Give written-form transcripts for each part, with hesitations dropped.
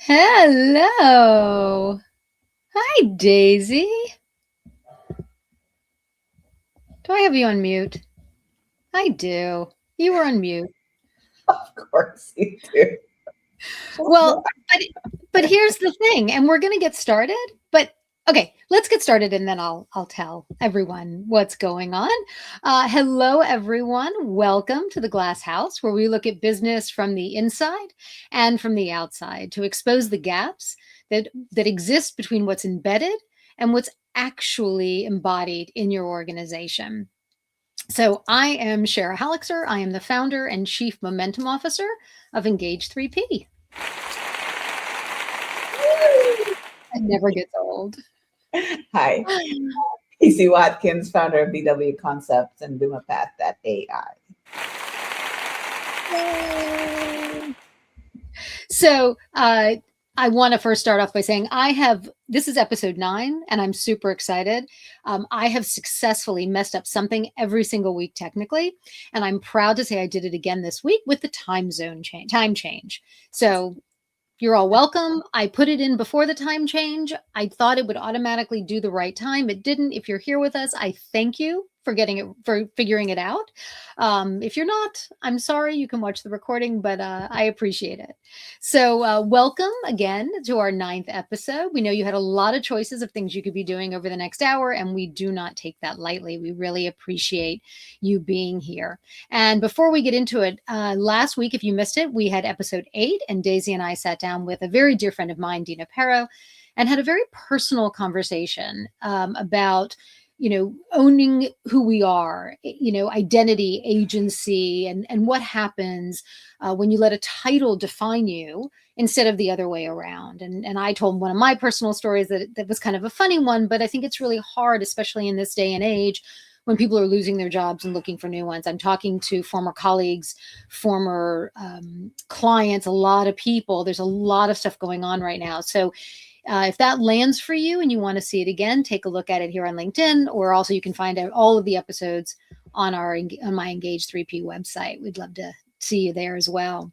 Hello. Hi, Daisy. Do I have you on mute? I do. You were on mute. Of course you do. Well, but here's the thing, and we're going to get started, but okay, let's get started and then I'll tell everyone what's going on. Hello everyone. Welcome to the Glass House where we look at business from the inside and from the outside to expose the gaps that exist between what's embedded and what's actually embodied in your organization. So I am Shara Halixer. I am the founder and chief momentum officer of Engage 3P. It never gets old. Hi, Casey Watkins, founder of BW Concepts and AI. So I want to first start off by saying this is episode 9, and I'm super excited. I have successfully messed up something every single week technically, and I'm proud to say I did it again this week with the time change. So you're all welcome. I put it in before the time change. I thought it would automatically do the right time. It didn't. If you're here with us, I thank you for figuring it out. If you're not, I'm sorry. You can watch the recording, but I appreciate it. So welcome again to our 9th episode. We know you had a lot of choices of things you could be doing over the next hour, and we do not take that lightly. We really appreciate you being here. And before we get into it, last week, if you missed it, we had episode 8, and Daisy and I sat down with a very dear friend of mine, Dina Perro, and had a very personal conversation about owning who we are, identity, agency, and what happens when you let a title define you instead of the other way around. And I told one of my personal stories that was kind of a funny one, but I think it's really hard, especially in this day and age, when people are losing their jobs and looking for new ones. I'm talking to former colleagues, former clients, a lot of people. There's a lot of stuff going on right now. So if that lands for you and you want to see it again, take a look at it here on LinkedIn, or also you can find out all of the episodes on my Engage 3P website. We'd love to see you there as well.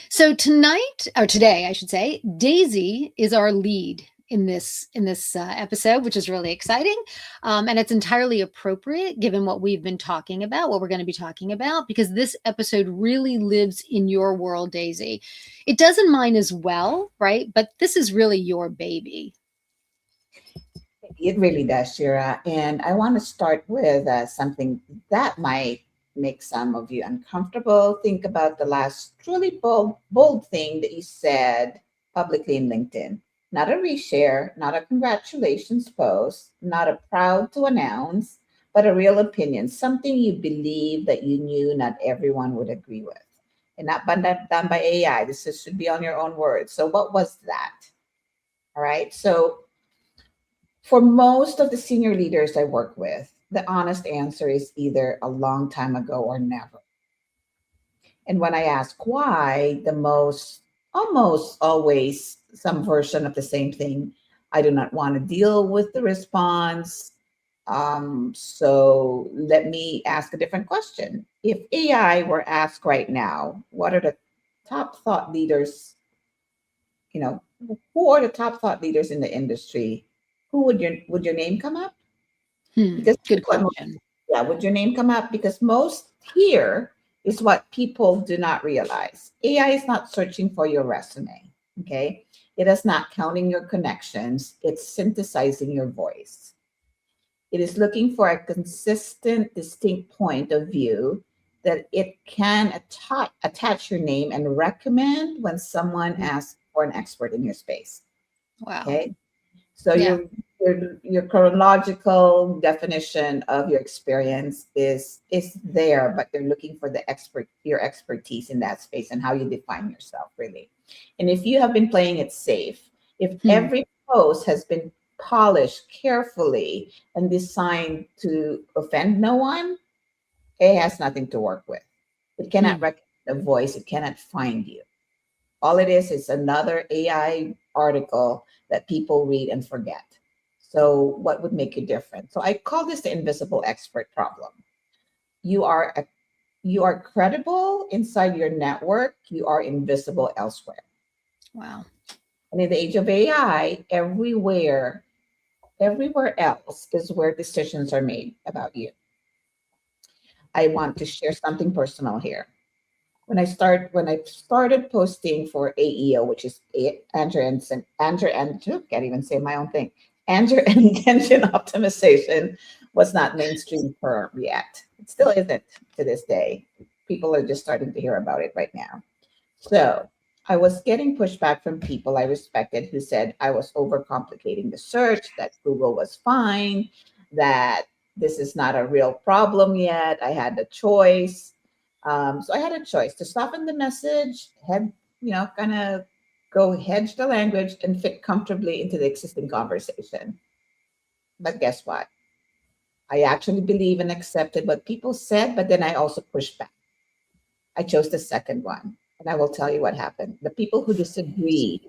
So today, I should say, Daisy is our lead in this episode, which is really exciting, and it's entirely appropriate given what we've been talking about, what we're going to be talking about, because this episode really lives in your world, Daisy. It does in mine as well, right? But this is really your baby. It really does, Shira. And I want to start with something that might make some of you uncomfortable. Think about the last truly bold thing that you said publicly in LinkedIn. Not a reshare, not a congratulations post, not a proud to announce, but a real opinion, something you believe that you knew not everyone would agree with. And not done by AI. Should be on your own words. So, what was that? All right. So, for most of the senior leaders I work with, the honest answer is either a long time ago or never. And when I ask why, almost always some version of the same thing. I do not want to deal with the response. So let me ask a different question. If AI were asked right now, what are the top thought leaders, you know, who are the top thought leaders in the industry? Who would your name come up? Because Good what question. yeah, would your name come up? Because most here is what people do not realize. AI is not searching for your resume. Okay. It is not counting your connections. It's synthesizing your voice. It is looking for a consistent, distinct point of view that it can attach your name and recommend when someone asks for an expert in your space. Wow. Okay. So Yeah. your chronological definition of your experience is there, but they're looking for your expertise in that space and how you define yourself really. And if you have been playing it safe, if Hmm. every post has been polished carefully and designed to offend no one, it has nothing to work with. It cannot Hmm. recognize a voice, it cannot find you. All it is another AI article that people read and forget. So, what would make you different? So, I call this the invisible expert problem. You are a, you are credible inside your network. You are invisible elsewhere. Wow. And in the age of AI, everywhere else is where decisions are made about you. I want to share something personal here. When I started posting for AEO, which is Andrew and can't even say my own thing. Andrew and engine optimization was not mainstream term yet. It still isn't to this day. People are just starting to hear about it right now. So I was getting pushback from people I respected who said I was overcomplicating the search, that Google was fine, that this is not a real problem yet. I had a choice. So I had a choice to soften the message, kind of go hedge the language and fit comfortably into the existing conversation. But guess what? I actually believe and accepted what people said, but then I also pushed back. I chose the second one. And I will tell you what happened. The people who disagreed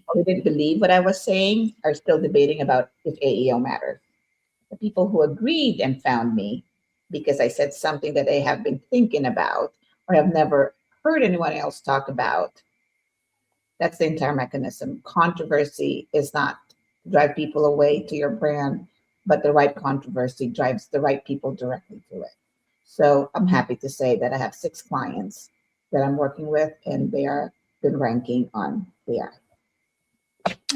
or who didn't believe what I was saying are still debating about if AEO matters. The people who agreed and found me because I said something that they have been thinking about or have never heard anyone else talk about, that's the entire mechanism. Controversy is not to drive people away to your brand, but the right controversy drives the right people directly to it. So I'm happy to say that I have 6 clients that I'm working with, and they are been ranking on AI.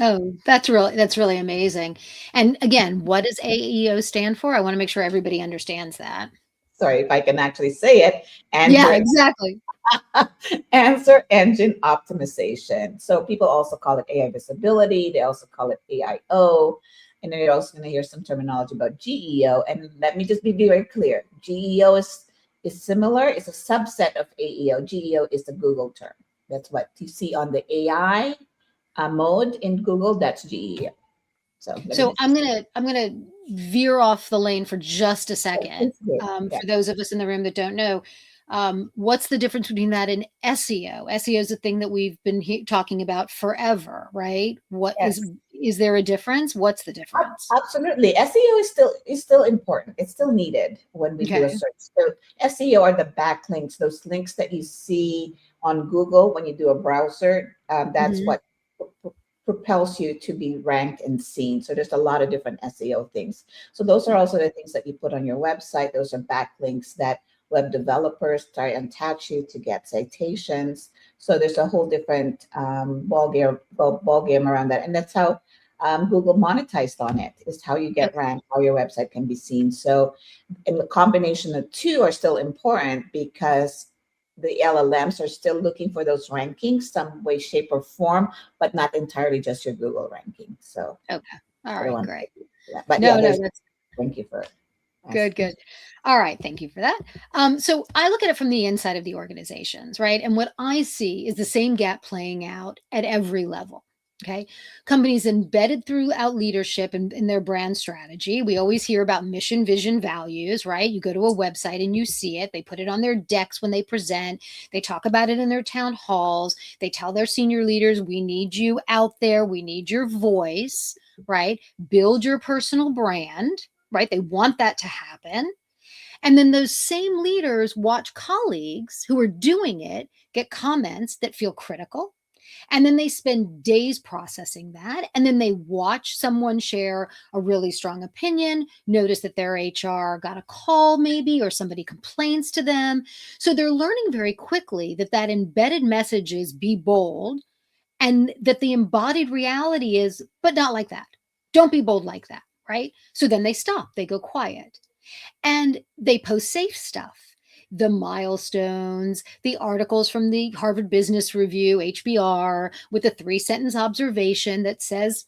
Oh, that's really amazing. And again, what does AEO stand for? I want to make sure everybody understands that. Sorry if I can actually say it. Yeah, Answer exactly. answer engine optimization. So people also call it AI visibility. They also call it AIO. And then you're also going to hear some terminology about GEO. And let me just be very clear. GEO is similar. It's a subset of AEO. GEO is the Google term. That's what you see on the AI mode in Google. That's GEO. So let me So just I'm gonna veer off the lane for just a second. please do. Yeah. For those of us in the room that don't know, what's the difference between that and SEO? SEO is a thing that we've been talking about forever, right? What Yes. is there a difference? What's the difference? Absolutely. SEO is still important. It's still needed when we do a Okay. search. So SEO are the backlinks, those links that you see on Google when you do a browser. That's Hmm. what propels you to be ranked and seen. So there's a lot of different SEO things. So those are also the things that you put on your website. Those are backlinks that web developers try and attach you to get citations. So there's a whole different ball game around that, and that's how Google monetized on it. Is how you get Okay. ranked, how your website can be seen. So, and the combination of two are still important because the LLMs are still looking for those rankings, some way, shape, or form, but not entirely just your Google ranking. So Okay. All I don't right. want Great. to do that. But yeah, No, there's. that's Thank you for good. asking. Good. All right. Thank you for that. So I look at it from the inside of the organizations, right? And what I see is the same gap playing out at every level. Okay. Companies embedded throughout leadership and in their brand strategy. We always hear about mission, vision, values, right? You go to a website and you see it. They put it on their decks when they present. They talk about it in their town halls. They tell their senior leaders, we need you out there. We need your voice, right? Build your personal brand, right? They want that to happen. And then those same leaders watch colleagues who are doing it get comments that feel critical. And then they spend days processing that. And then they watch someone share a really strong opinion, notice that their HR got a call, maybe, or somebody complains to them. So they're learning very quickly that that embedded message is be bold, and that the embodied reality is, but not like that. Don't be bold like that. Right. So then they stop, they go quiet. And they post safe stuff, the milestones, the articles from the Harvard Business Review, HBR, with a 3 sentence observation that says,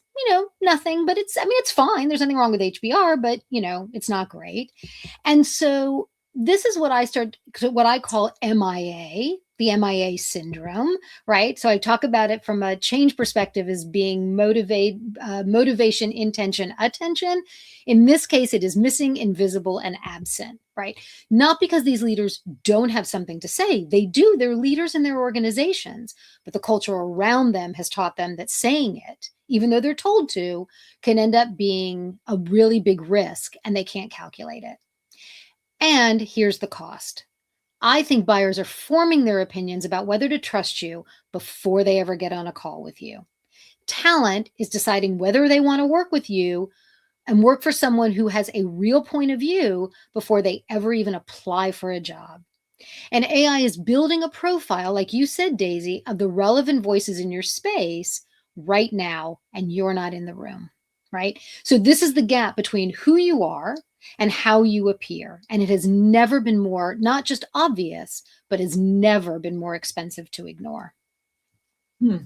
nothing, but it's fine. There's nothing wrong with HBR, but, it's not great. And so this is what I call MIA, the MIA syndrome, right? So I talk about it from a change perspective as being motivation, intention, attention. In this case, it is missing, invisible, and absent, right? Not because these leaders don't have something to say. They do. They're leaders in their organizations, but the culture around them has taught them that saying it, even though they're told to, can end up being a really big risk and they can't calculate it. And here's the cost. I think buyers are forming their opinions about whether to trust you before they ever get on a call with you. Talent is deciding whether they want to work with you and work for someone who has a real point of view before they ever even apply for a job. And AI is building a profile, like you said, Daisy, of the relevant voices in your space right now, and you're not in the room, right? So, this is the gap between who you are and how you appear. And it has never been more, not just obvious, but has never been more expensive to ignore. Hmm.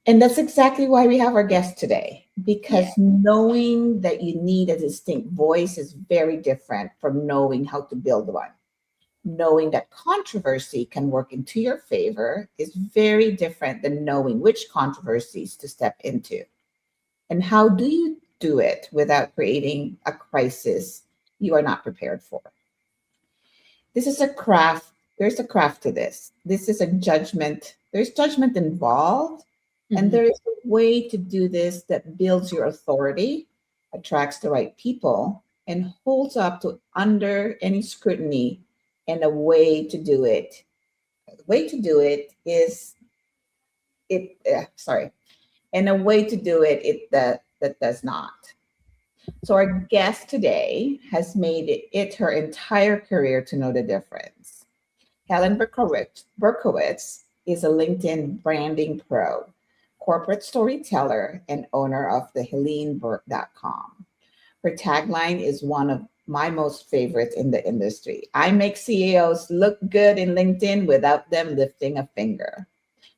And that's exactly why we have our guest today, Yeah. because knowing that you need a distinct voice is very different from knowing how to build one. Knowing that controversy can work into your favor is very different than knowing which controversies to step into. And how do you do it without creating a crisis you are not prepared for? This is a craft. There's a craft to this. This is a judgment. There's judgment involved. And Mhm. there is a way to do this that builds your authority, attracts the right people, and holds up to under any scrutiny. And a way to do it. The way to do it is it. Sorry. And a way to do it that does not. So our guest today has made it her entire career to know the difference. Helen Berkowitz is a LinkedIn branding pro, corporate storyteller, and owner of the HeleneBurke.com. Her tagline is one of my most favorites in the industry. I make CEOs look good in LinkedIn without them lifting a finger.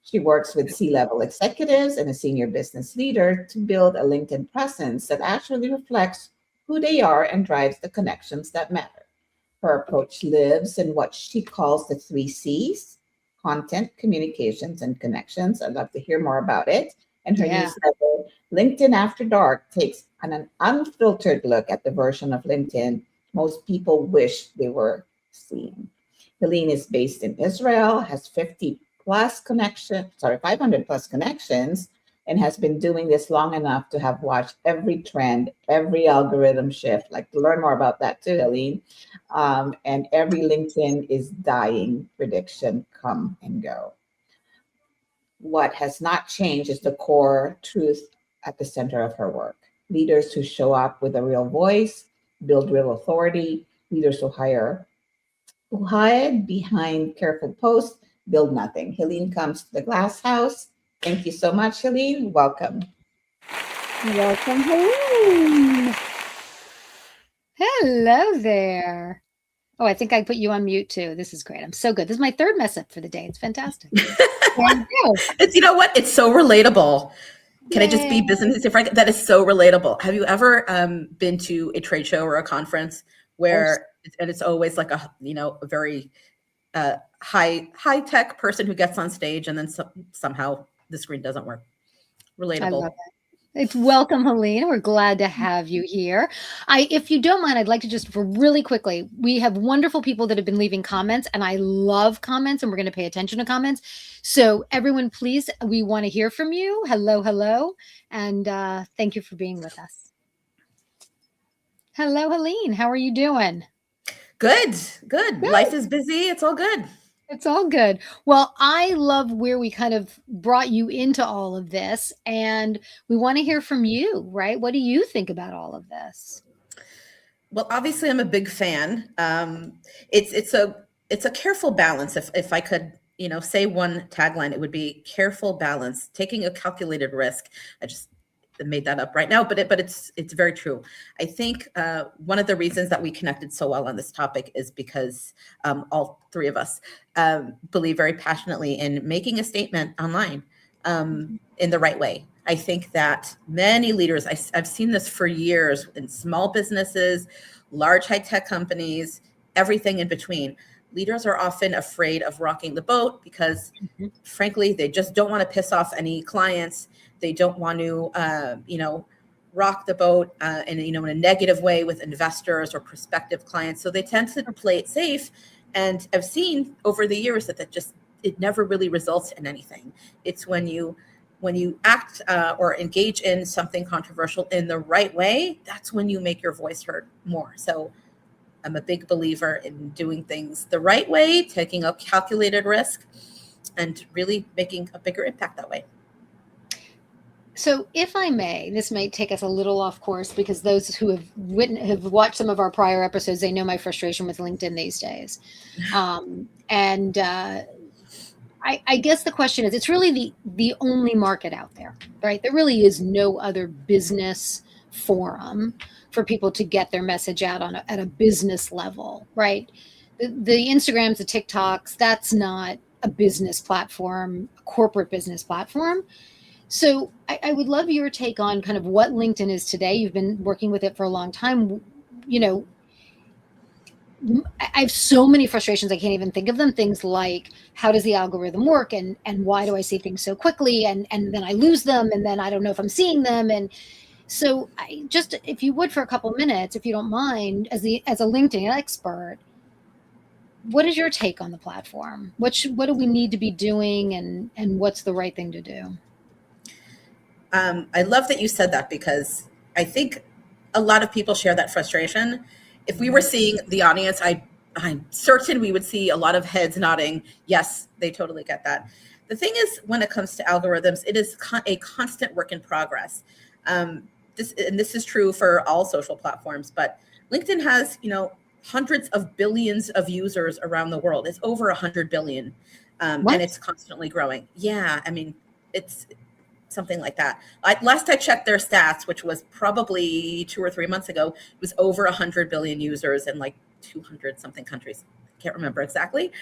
She works with C level executives and a senior business leader to build a LinkedIn presence that actually reflects who they are and drives the connections that matter. Her approach lives in what she calls the three C's: content, communications, and connections. I'd love to hear more about it. And her Yeah. newsletter, LinkedIn After Dark, takes an unfiltered look at the version of LinkedIn most people wish they were seeing. Helene is based in Israel, has 500 plus connections, and has been doing this long enough to have watched every trend, every algorithm shift. Like to learn more about that too, Helene. And every LinkedIn is dying prediction come and go. What has not changed is the core truth at the center of her work. Leaders who show up with a real voice, build real authority, leaders who hide behind careful posts, build nothing. Helene comes to the glass house. Thank you so much, Helene. Welcome. Welcome, Helene. Hello there. Oh, I think I put you on mute too. This is great. I'm so good. This is my third mess up for the day. It's fantastic. There you go. It's, you know what? It's so relatable. Can I just be Yay. business frank? That is so relatable. Have you ever been to a trade show or a conference Of course. where and it's always like a very high tech person who gets on stage and then somehow the screen doesn't work. I love Relatable. it. It's welcome, Helene. We're glad to have you here. If you don't mind, I'd like to just for really quickly, we have wonderful people that have been leaving comments, and I love comments, and we're going to pay attention to comments. So, everyone, please, we want to hear from you. Hello, hello, and thank you for being with us. Hello, Helene. How are you doing? Good, good. Good. Life is busy. It's all good. It's all good. Well, I love where we kind of brought you into all of this, and we want to hear from you, right? What do you think about all of this? Well, obviously, I'm a big fan. It's a careful balance. If I could, say one tagline, it would be careful balance, taking a calculated risk. I just made that up right now, but it's very true. I think one of the reasons that we connected so well on this topic is because all three of us believe very passionately in making a statement online in the right way. I think that many leaders, I've seen this for years in small businesses, large high tech companies, everything in between. Leaders are often afraid of rocking the boat because, frankly, they just don't want to piss off any clients. They don't want to, rock the boat in a negative way with investors or prospective clients. So they tend to play it safe. And I've seen over the years that it never really results in anything. It's when you act or engage in something controversial in the right way, that's when you make your voice heard more. So I'm a big believer in doing things the right way, taking a calculated risk, and really making a bigger impact that way. So, if I may, this may take us a little off course because those who have watched some of our prior episodes, they know my frustration with LinkedIn these days. And I guess the question is, it's really the only market out there, right? There really is no other business forum for people to get their message out at a business level, right? The Instagrams, the TikToks, that's not a business platform, a corporate business platform. So I would love your take on kind of what LinkedIn is today. You've been working with it for a long time. You know, I have so many frustrations, I can't even think of them. Things like, how does the algorithm work? And why do I see things so quickly? And then I lose them. And then I don't know if I'm seeing them. And so I just, if you would, for a couple of minutes, if you don't mind, as a LinkedIn expert, what is your take on the platform? What do we need to be doing, and what's the right thing to do? I love that you said that, because I think a lot of people share that frustration. If we were seeing the audience, I'm certain we would see a lot of heads nodding. Yes, they totally get that. The thing is, when it comes to algorithms, it is a constant work in progress. This is true for all social platforms, but LinkedIn has, hundreds of billions of users around the world. It's over 100 billion, and it's constantly growing. Yeah, I mean, it's something like that. Last I checked their stats, which was probably 2 or 3 months ago, it was over 100 billion users in like 200 something countries. I can't remember exactly.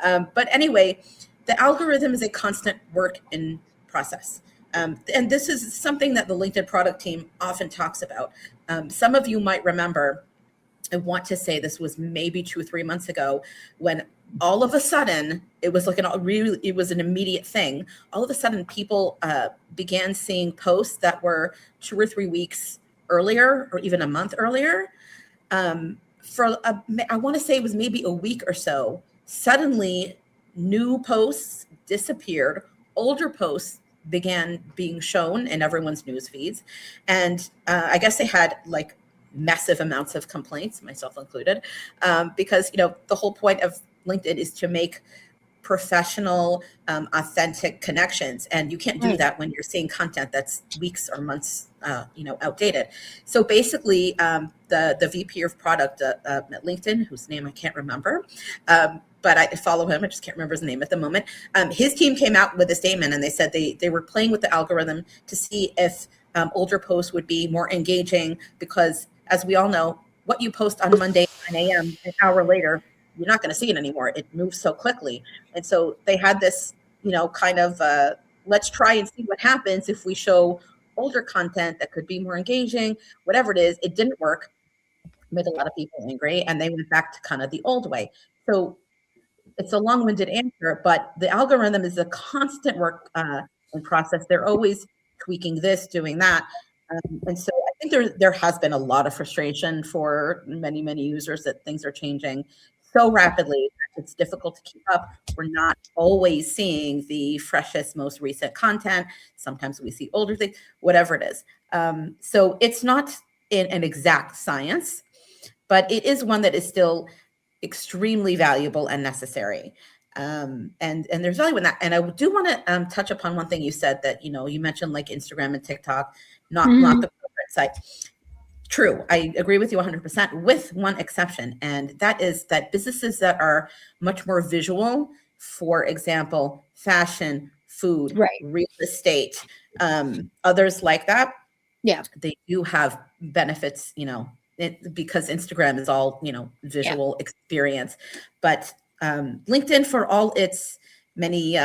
But anyway, the algorithm is a constant work in process. And this is something that the LinkedIn product team often talks about. Some of you might remember, I want to say this was maybe 2 or 3 months ago, when all of a sudden, it was an immediate thing. All of a sudden, people began seeing posts that were 2 or 3 weeks earlier, or even a month earlier. I want to say it was maybe a week or so. Suddenly, new posts disappeared. Older posts began being shown in everyone's news feeds. And I guess they had like massive amounts of complaints, myself included, because the whole point of LinkedIn is to make professional, authentic connections, and you can't do that when you're seeing content that's weeks or months, outdated. So basically, the VP of product at LinkedIn, whose name I can't remember, but I follow him. I just can't remember his name at the moment. His team came out with a statement, and they said they were playing with the algorithm to see if older posts would be more engaging, because as we all know, what you post on Monday at 9 a.m., an hour later, you're not going to see it anymore. It moves so quickly. And so they had this, kind of, let's try and see what happens if we show older content that could be more engaging, whatever it is. It didn't work, made a lot of people angry, and they went back to kind of the old way. So it's a long-winded answer, but the algorithm is a constant work in process. They're always tweaking this, doing that. And so I think there has been a lot of frustration for many, many users that things are changing so rapidly that it's difficult to keep up. We're not always seeing the freshest, most recent content. Sometimes we see older things, whatever it is. So it's not an exact science, but it is one that is still extremely valuable and necessary. And there's value in that. And I do want to touch upon one thing you said, that, you mentioned like Instagram and TikTok, not the corporate site. True. I agree with you 100%, with one exception. And that is that businesses that are much more visual, for example, fashion, food, real estate, others like that. Yeah. They do have benefits, because Instagram is all, visual experience. But LinkedIn, for all its many,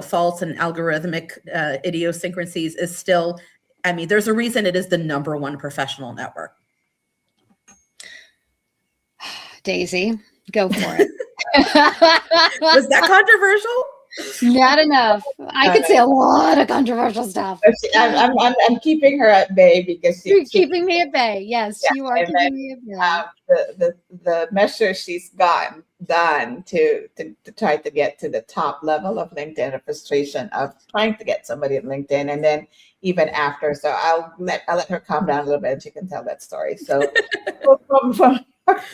faults and algorithmic idiosyncrasies, is still, there's a reason it is the #1 professional network. Daisy, go for it. Was that controversial? Not enough. I could say a lot of controversial stuff. I'm keeping her at bay because you're keeping me at bay. Yes, you are keeping me at bay. The measure she's done to try to get to the top level of LinkedIn, a frustration of trying to get somebody at LinkedIn, and then even after. So I'll let her calm down a little bit, and she can tell that story. So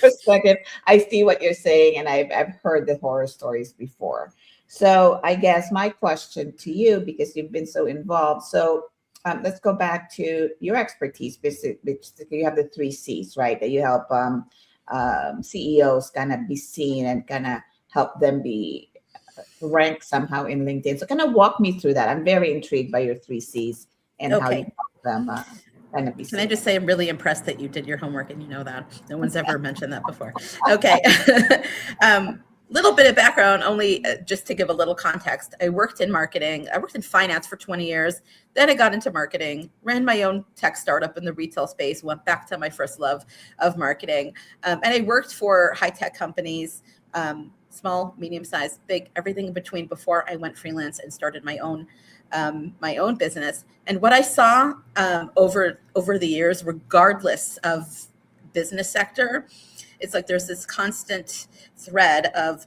perspective, I see what you're saying, and I've heard the horror stories before. So I guess my question to you, because you've been so involved, so let's go back to your expertise. Basically, you have the three C's, right? That you help CEOs kind of be seen and kind of help them be ranked somehow in LinkedIn. So kind of walk me through that. I'm very intrigued by your three C's and how you Okay. help them kind of be Can I seen. just say I'm really impressed that you did your homework and you know that. No one's ever mentioned that before. Okay. Little bit of background, only just to give a little context. I worked in marketing. I worked in finance for 20 years. Then I got into marketing, ran my own tech startup in the retail space, went back to my first love of marketing. And I worked for high-tech companies, small, medium-sized, big, everything in between before I went freelance and started my own business. And what I saw over the years, regardless of business sector, it's like there's this constant thread of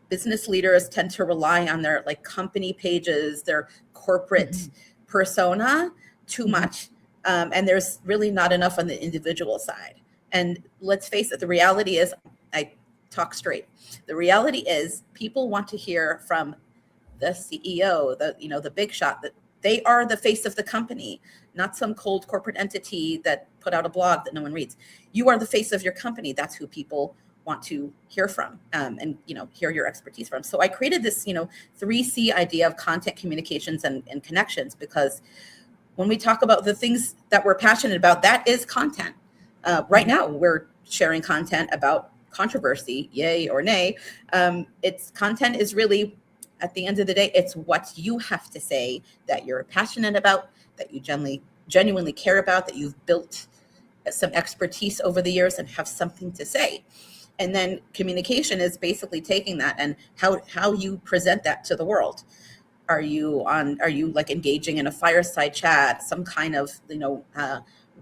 business leaders tend to rely on their like company pages, their corporate persona too much. And there's really not enough on the individual side. And let's face it, the reality is, I talk straight. The reality is people want to hear from the CEO, the big shot, that they are the face of the company, not some cold corporate entity that put out a blog that no one reads. You are the face of your company. That's who people want to hear from, and hear your expertise from. So I created this 3C idea of content, communications, and connections, because when we talk about the things that we're passionate about, that is content. Right now we're sharing content about controversy, yay or nay. It's content is really, at the end of the day, it's what you have to say that you're passionate about, that you genuinely care about, that you've built some expertise over the years and have something to say. And then communication is basically taking that and how you present that to the world. Are you like engaging in a fireside chat, some kind of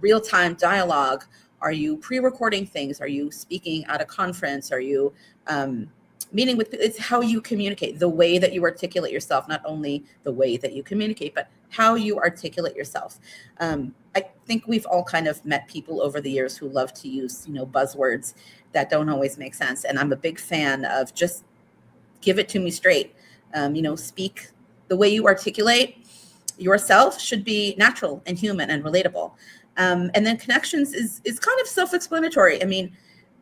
real-time dialogue? Are you pre-recording things? Are you speaking at a conference? Are you meeting with? It's how you communicate, the way that you articulate yourself, not only the way that you communicate, but how you articulate yourself. I think we've all kind of met people over the years who love to use buzzwords that don't always make sense, and I'm a big fan of just give it to me straight. Speak the way you articulate yourself should be natural and human and relatable. And then connections is kind of self-explanatory. I mean,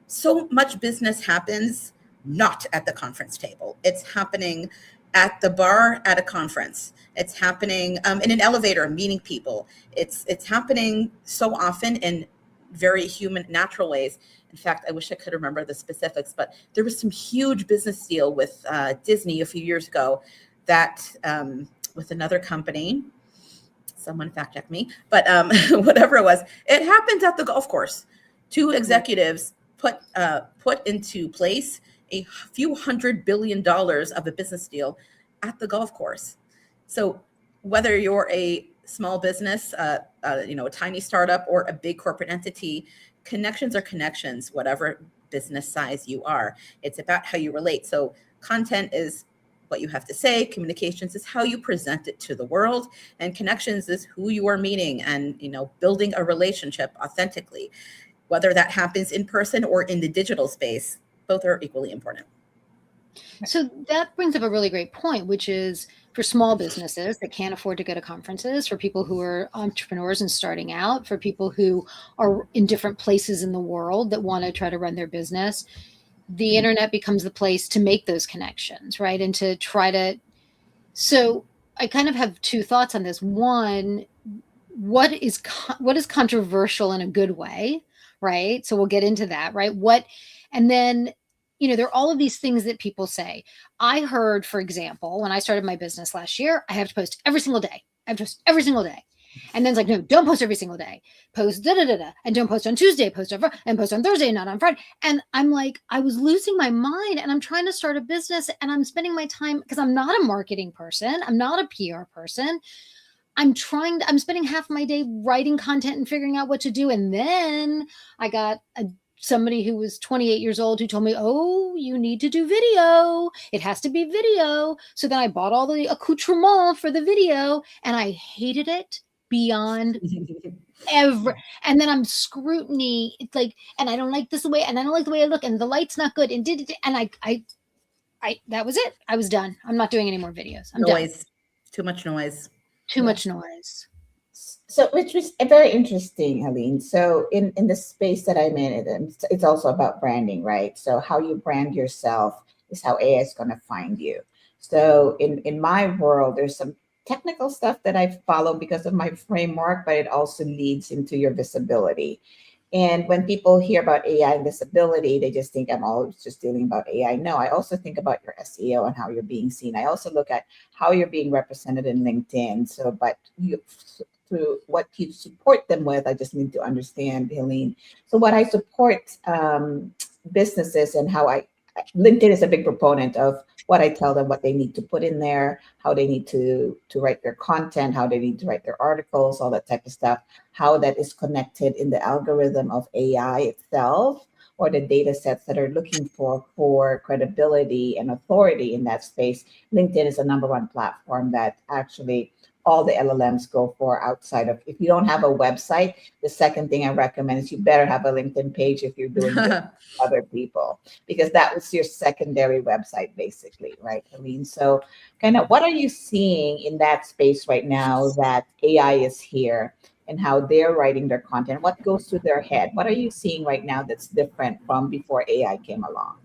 so much business happens not at the conference table. It's happening at the bar at a conference. It's happening in an elevator meeting people. It's happening so often in very human, natural ways. In fact, I wish I could remember the specifics, but there was some huge business deal with Disney a few years ago that with another company, someone fact check me, but whatever it was, it happened at the golf course. Two executives put into place a few $100 billion of a business deal at the golf course. So whether you're a small business, a tiny startup, or a big corporate entity, connections are connections, whatever business size you are. It's about how you relate. So content is what you have to say. Communications is how you present it to the world. And connections is who you are meeting and, building a relationship authentically. Whether that happens in person or in the digital space, both are equally important. So that brings up a really great point, which is for small businesses that can't afford to go to conferences, for people who are entrepreneurs and starting out, for people who are in different places in the world that want to try to run their business, the internet becomes the place to make those connections, right? And to try to, so I kind of have two thoughts on this. One, what is controversial in a good way, right? So we'll get into that, right? And then, there are all of these things that people say. I heard, for example, when I started my business last year, I have to post every single day. I have to post every single day. And then it's like, no, don't post every single day. Post and don't post on Tuesday, post on Thursday, not on Friday. And I'm like, I was losing my mind, and I'm trying to start a business, and I'm spending my time, because I'm not a marketing person, I'm not a PR person. I'm spending half my day writing content and figuring out what to do. And then I got somebody who was 28 years old who told me, oh, you need to do video. It has to be video. So then I bought all the accoutrement for the video, and I hated it beyond And then I'm scrutiny. It's like, and I don't like this way, and I don't like the way I look, and the light's not good, and and that was it. I was done. I'm not doing any more videos. I'm done. Noise, too much noise. Too much noise. So, which was very interesting, Helene. So, in the space that I'm in, it's also about branding, right? So, how you brand yourself is how AI is going to find you. So, in my world, there's some technical stuff that I follow because of my framework, but it also leads into your visibility. And when people hear about AI and visibility, they just think I'm always just dealing about AI. No, I also think about your SEO and how you're being seen. I also look at how you're being represented in LinkedIn. So, but you through what you support them with, I just need to understand, Helene. So, what I support businesses and how LinkedIn is a big proponent of what I tell them, what they need to put in there, how they need to write their content, how they need to write their articles, all that type of stuff, how that is connected in the algorithm of AI itself or the data sets that are looking for credibility and authority in that space. LinkedIn is the number one platform that actually all the LLMs go for outside of, if you don't have a website, the second thing I recommend is you better have a LinkedIn page if you're doing business with other people, because that was your secondary website basically, right, Helene? So kind of what are you seeing in that space right now that AI is here and how they're writing their content? What goes through their head? What are you seeing right now that's different from before AI came along?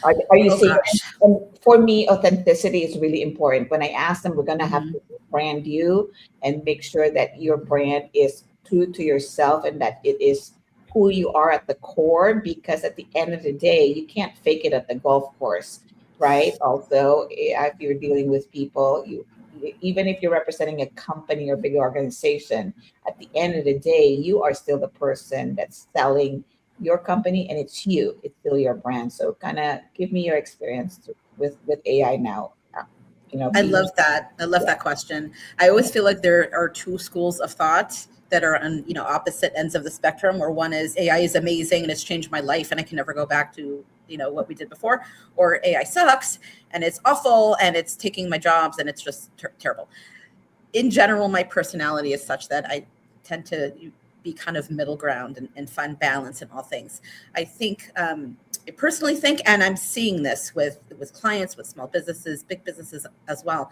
Are you Oh seeing? gosh. And for me, authenticity is really important. When I ask them, we're going to have Mhm. to brand you and make sure that your brand is true to yourself and that it is who you are at the core. Because at the end of the day, you can't fake it at the golf course, right? Also, if you're dealing with people, even if you're representing a company or big organization, at the end of the day, you are still the person that's selling your company, and it's you, it's still your brand. So kind of give me your experience with AI now, I being, love that. I love yeah. that question. I always feel like there are two schools of thought that are on, opposite ends of the spectrum, where one is AI is amazing and it's changed my life and I can never go back to, what we did before, or AI sucks and it's awful and it's taking my jobs and it's just terrible. In general, my personality is such that I tend to be kind of middle ground and find balance in all things. I think, I personally think, and I'm seeing this with clients, with small businesses, big businesses as well.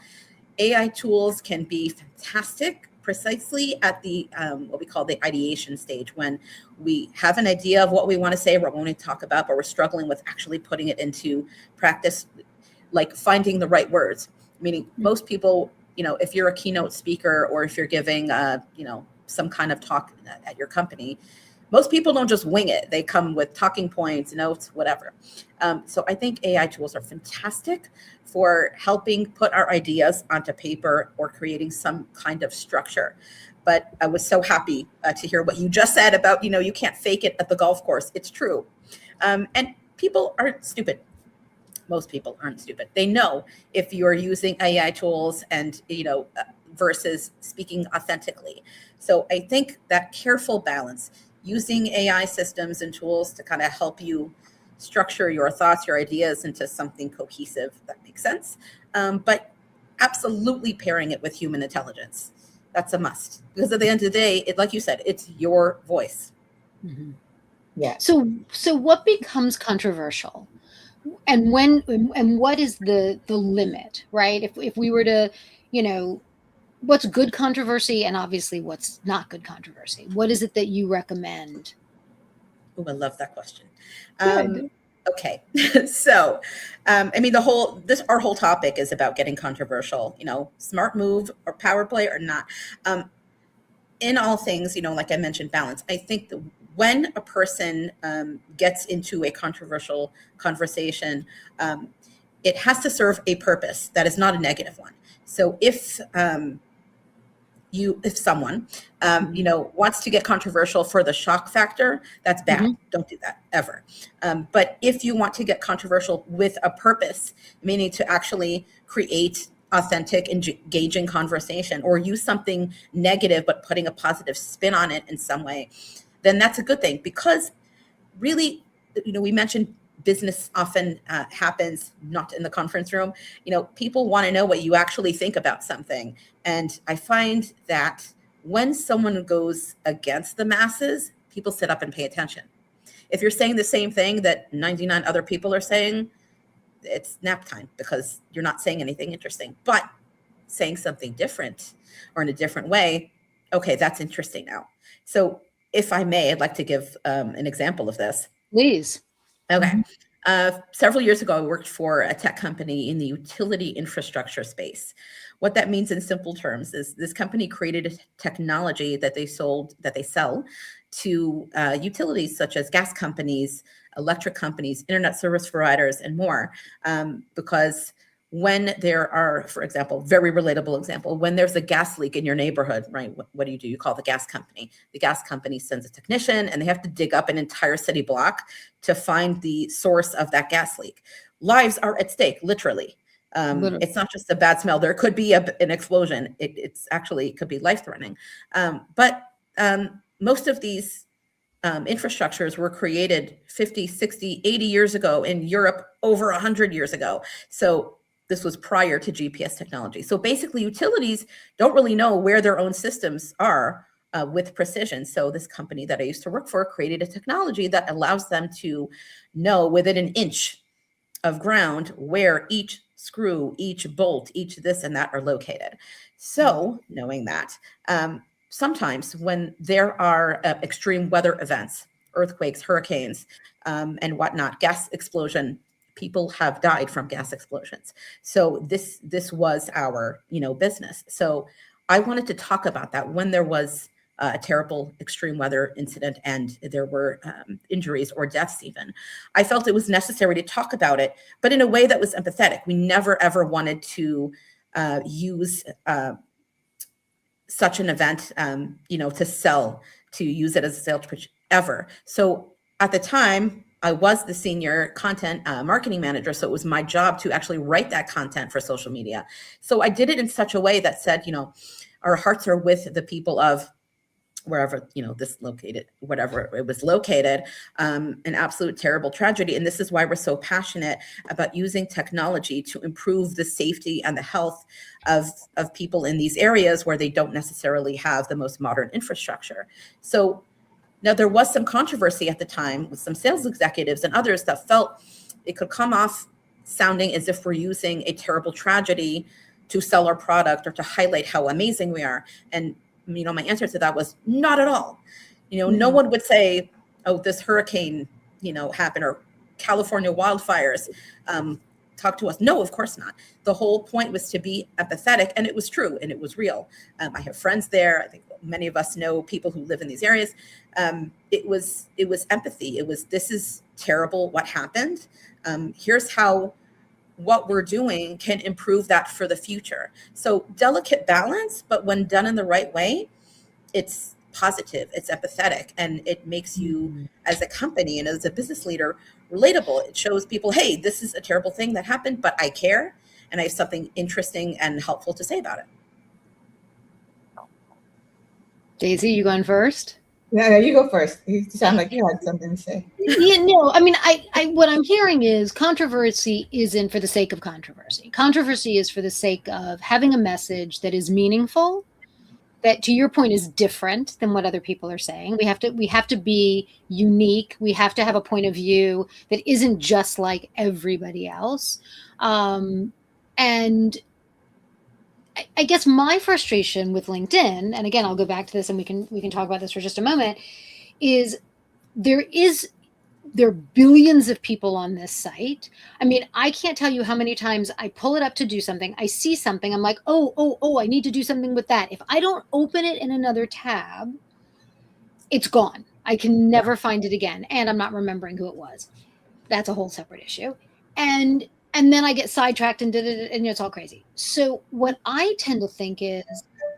AI tools can be fantastic precisely at the what we call the ideation stage, when we have an idea of what we want to say, what we want to talk about, but we're struggling with actually putting it into practice, like finding the right words. Meaning, most people, if you're a keynote speaker or if you're giving, some kind of talk at your company, most people don't just wing it. They come with talking points, notes, whatever. So I think AI tools are fantastic for helping put our ideas onto paper or creating some kind of structure. But I was so happy to hear what you just said about, you can't fake it at the golf course. It's true. And people aren't stupid. Most people aren't stupid. They know if you're using AI tools and, versus speaking authentically. So I think that careful balance, using AI systems and tools to kind of help you structure your thoughts, your ideas into something cohesive that makes sense. But absolutely pairing it with human intelligence. That's a must, because at the end of the day, like you said, it's your voice. Mm-hmm. Yeah. So what becomes controversial? And what is the limit, right? If we were to, what's good controversy and obviously what's not good controversy? What is it that you recommend? Oh, I love that question. Good. Okay, so I mean, our whole topic is about getting controversial. Smart move or power play or not. In all things, like I mentioned, balance. I think that when a person gets into a controversial conversation, it has to serve a purpose that is not a negative one. So if someone wants to get controversial for the shock factor, that's bad. Mm-hmm. Don't do that ever. But if you want to get controversial with a purpose, meaning to actually create authentic, engaging conversation, or use something negative but putting a positive spin on it in some way, then that's a good thing. Because really, we mentioned business often happens not in the conference room. People want to know what you actually think about something. And I find that when someone goes against the masses, people sit up and pay attention. If you're saying the same thing that 99 other people are saying, it's nap time because you're not saying anything interesting. But saying something different or in a different way, okay, that's interesting now. So if I may, I'd like to give an example of this. Please. Okay. Several years ago, I worked for a tech company in the utility infrastructure space. What that means in simple terms is this company created a technology that they sell to utilities such as gas companies, electric companies, internet service providers, and more. Because when there are, for example, very relatable example, when there's a gas leak in your neighborhood, right? What do? You call the gas company. The gas company sends a technician and they have to dig up an entire city block to find the source of that gas leak. Lives are at stake, literally. It's not just a bad smell. There could be an explosion. It's actually, it could be life-threatening. But most of these infrastructures were created 50, 60, 80 years ago in Europe, over 100 years ago. So this was prior to GPS technology. So basically, utilities don't really know where their own systems are with precision. So this company that I used to work for created a technology that allows them to know within an inch of ground where each screw, each bolt, each this and that are located. So knowing that, sometimes when there are extreme weather events, earthquakes, hurricanes, and whatnot, gas explosion, people have died from gas explosions. So this was our business. So I wanted to talk about that when there was a terrible extreme weather incident and there were injuries or deaths even. I felt it was necessary to talk about it, but in a way that was empathetic. We never ever wanted to use such an event, to use it as a sales pitch ever. So at the time, I was the senior content marketing manager. So it was my job to actually write that content for social media. So I did it in such a way that said, our hearts are with the people of wherever, this located, whatever it was located, an absolute terrible tragedy. And this is why we're so passionate about using technology to improve the safety and the health of people in these areas where they don't necessarily have the most modern infrastructure. So now there was some controversy at the time with some sales executives and others that felt it could come off sounding as if we're using a terrible tragedy to sell our product or to highlight how amazing we are. And my answer to that was not at all. No one would say, oh, this hurricane, happened, or California wildfires, talk to us. No, of course not. The whole point was to be empathetic, and it was true, and it was real. I have friends there. I think many of us know people who live in these areas. It was empathy. It was, this is terrible what happened. Here's how what we're doing can improve that for the future. So delicate balance, but when done in the right way, it's positive, it's empathetic, and it makes you as a company and as a business leader relatable. It shows people, hey, this is a terrible thing that happened, but I care and I have something interesting and helpful to say about it. Daisy, you going first? No, you go first. You sound like you had something to say. What I'm hearing is controversy isn't for the sake of controversy. Controversy is for the sake of having a message that is meaningful, that, to your point, is different than what other people are saying. We have to be unique. We have to have a point of view that isn't just like everybody else. And I guess my frustration with LinkedIn, and again, I'll go back to this and we can talk about this for just a moment, is there are billions of people on this site. I can't tell you how many times I pull it up to do something. I see something. I'm like, oh, I need to do something with that. If I don't open it in another tab, it's gone. I can never find it again. And I'm not remembering who it was. That's a whole separate issue. And then I get sidetracked and it's all crazy. So what I tend to think is,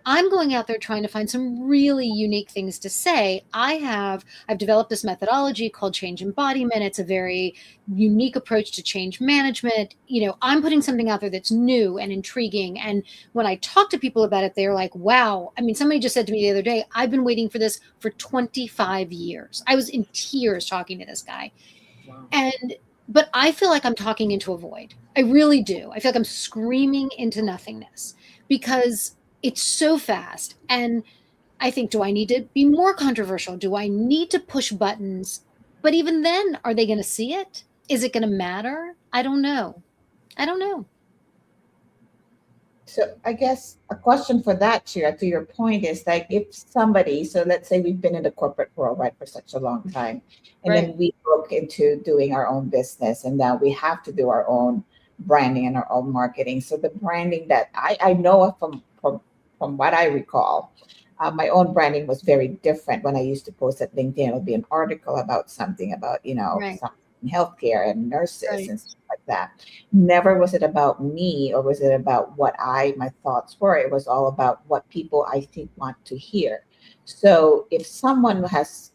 I'm going out there trying to find some really unique things to say. I've developed this methodology called change embodiment. It's a very unique approach to change management. I'm putting something out there that's new and intriguing. And when I talk to people about it, they're like, wow. Somebody just said to me the other day, I've been waiting for this for 25 years. I was in tears talking to this guy. Wow. But I feel like I'm talking into a void. I really do. I feel like I'm screaming into nothingness because it's so fast. And I think, do I need to be more controversial? Do I need to push buttons? But even then, are they going to see it? Is it going to matter? I don't know. I don't know. So I guess a question for that, Shira, to your point is like if somebody, so let's say we've been in the corporate world, right, for such a long time, and Right. then we broke into doing our own business, and now we have to do our own branding and our own marketing. So the branding that I know of from what I recall, my own branding was very different when I used to post at LinkedIn. It would be an article about something about, Right. something in healthcare and nurses Right. and stuff like that. Never was it about me or was it about what my thoughts were. It was all about what people I think want to hear. So if someone has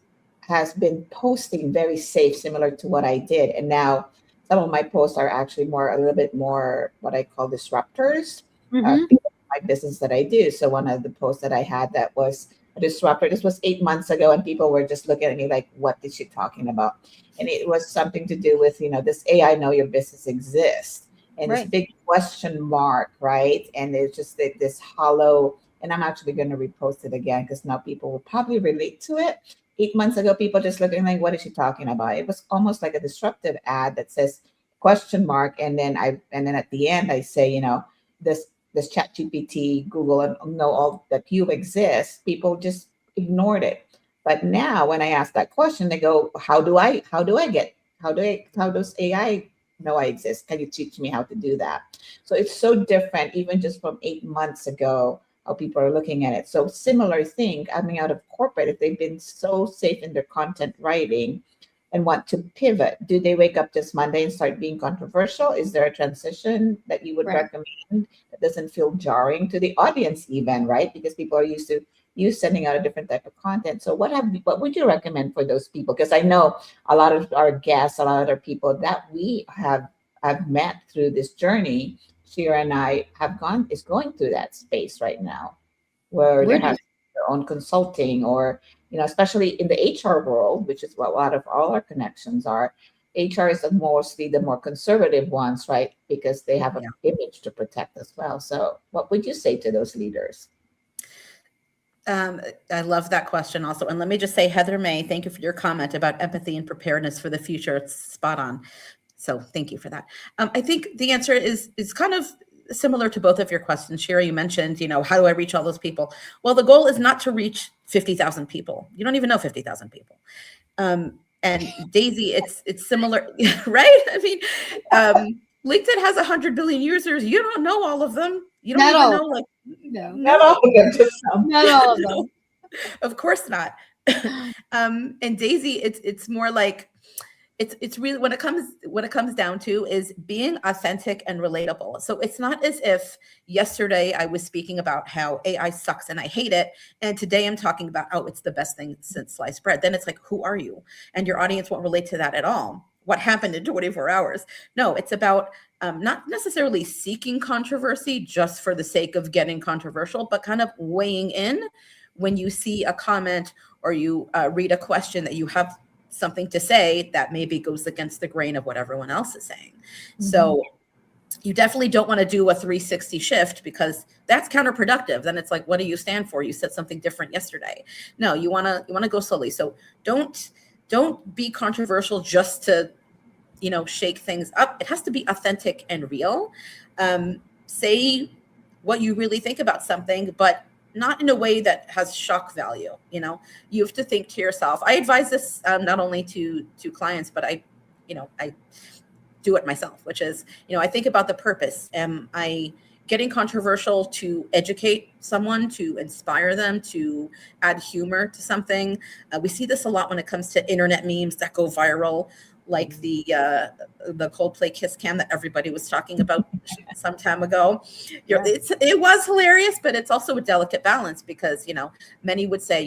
been posting very safe, similar to what I did, and now some of my posts are actually a little bit more what I call disruptors. Mm-hmm. Because of my business that I do. So one of the posts that I had that was a disruptor. This was 8 months ago, and people were just looking at me like, "What is she talking about?" And it was something to do with this AI know your business exists, and this Right. big question mark, right? And it's just this hollow. And I'm actually going to repost it again because now people will probably relate to it. 8 months ago, people just looking like, "What is she talking about?" It was almost like a disruptive ad that says question mark, and then at the end I say, this chat GPT, Google, and know all that you exist. People just ignored it. But now when I ask that question, they go, how does AI know I exist? Can you teach me how to do that? So it's so different, even just from 8 months ago, how people are looking at it. So similar thing coming out of corporate, if they've been so safe in their content writing and want to pivot, do they wake up this Monday and start being controversial? Is there a transition that you would Right. recommend that doesn't feel jarring to the audience even, right? Because people are used to you sending out a different type of content. So what would you recommend for those people? Because I know a lot of our guests, a lot of other people that we have met through this journey, Shira and I is going through that space right now where Where they're do having their own consulting or, especially in the HR world, which is what a lot of all our connections are. HR is mostly the more conservative ones, right? Because they have an Yeah. image to protect as well. So what would you say to those leaders? I love that question also. And let me just say, Heather May, thank you for your comment about empathy and preparedness for the future. It's spot on. So thank you for that. I think the answer is kind of similar to both of your questions. Shira, you mentioned, how do I reach all those people? Well, the goal is not to reach 50,000 people. You don't even know 50,000 people. And Daisy, it's similar, right? I mean, LinkedIn has 100 billion users. You don't know all of them. You don't not even all? know, like, No, Not all no, of them, just some. not all of no, them. of course not. And Daisy, it's more like it's really when it comes down to is being authentic and relatable. So it's not as if yesterday I was speaking about how AI sucks and I hate it, and today I'm talking about, oh, it's the best thing since sliced bread. Then it's like, who are you? And your audience won't relate to that at all. What happened in 24 hours? No, it's about not necessarily seeking controversy just for the sake of getting controversial, but kind of weighing in when you see a comment or you read a question that you have something to say that maybe goes against the grain of what everyone else is saying. Mm-hmm. So you definitely don't want to do a 360 shift because that's counterproductive. Then it's like, what do you stand for? You said something different yesterday. No, you want to go slowly. So don't be controversial just to, shake things up. It has to be authentic and real. Say what you really think about something, but not in a way that has shock value. You have to think to yourself. I advise this not only to clients, but I do it myself, which is, I think about the purpose. Am I getting controversial to educate someone, to inspire them, to add humor to something? We see this a lot when it comes to internet memes that go viral, like the Coldplay kiss cam that everybody was talking about some time ago. Yeah. It was hilarious, but it's also a delicate balance because, many would say,